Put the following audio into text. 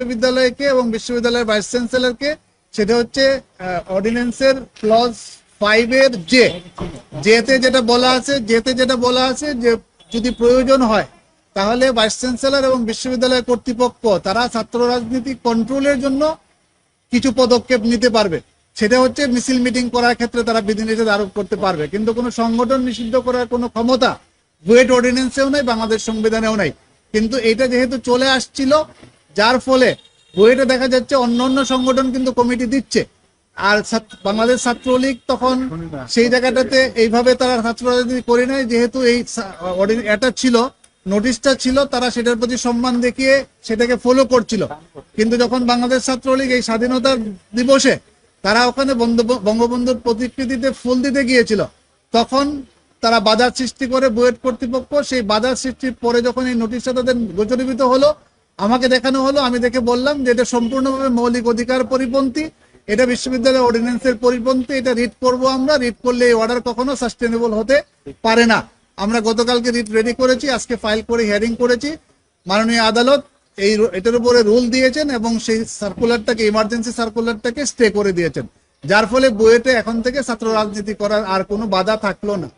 বিশ্ববিদ্যালয়কে এবং বিশ্ববিদ্যালয়ের ভাইস চ্যান্সেলরকে, সেটা হচ্ছে অর্ডিন্যান্সের ক্লজ 5 এর যেতে যেটা বলা আছে যে যদি প্রয়োজন হয় তাহলে ভাইস চ্যান্সেলর এবং বিশ্ববিদ্যালয় কর্তৃপক্ষ তারা ছাত্র রাজনীতি কন্ট্রোলের জন্য কিছু পদক্ষেপ নিতে পারবে। সেটা হচ্ছে মিছিল মিটিং করার ক্ষেত্রে তারা বিধিনিষেধ আরোপ করতে পারবে, কিন্তু কোনো সংগঠন নিষিদ্ধ করার কোনো ক্ষমতা বুয়েট অর্ডিন্যান্সেও নাই, বাংলাদেশ সংবিধানেও নাই। কিন্তু এটা যেহেতু চলে আসছিল, যার ফলে বুয়েটে দেখা যাচ্ছে অন্য অন্য সংগঠন কিন্তু কমিটি দিচ্ছে, আর বাংলাদেশ ছাত্রলীগ তখন সেই জায়গাটাতে এইভাবে তারা ছাত্র রাজনীতি করে নেয়। যেহেতু এই এটা ছিল, নোটিশটা ছিল, তারা সেটার প্রতি সম্মান দেখিয়ে সেটাকে ফলো করছিল। কিন্তু যখন বাংলাদেশ ছাত্রলীগ এই স্বাধীনতার দিবসে তারা ওখানে বঙ্গবন্ধুর প্রতিকৃতিতে ফুল দিতে গিয়েছিল, তখন তারা বাধার সৃষ্টি করে বুয়েট কর্তৃপক্ষ। সেই বাধার সৃষ্টির পরে যখন এই নোটিশটা তাদের গোচরীভূত হলো, আমাকে দেখানো হলো, আমি দেখে বললাম যে এটা সম্পূর্ণভাবে মৌলিক অধিকার পরিপন্থী, এটা বিশ্ববিদ্যালয় অর্ডিন্যান্সের পরিপন্থী, এটা রিট করব আমরা। রিট করলে এই অর্ডার কখনো সাস্টেনেবল হতে পারে না। আমরা গতকালকে রিট রেডি করেছি, আজকে ফাইল করে হিয়ারিং করেছি। মাননীয় আদালত এটার উপরে রুল দিয়েছেন এবং সেই সার্কুলারটাকে, ইমার্জেন্সি সার্কুলারটাকে স্টে করে দিয়েছেন, যার ফলে বুয়েটে এখন থেকে ছাত্র রাজনীতি করার আর কোনো বাধা থাকলো না।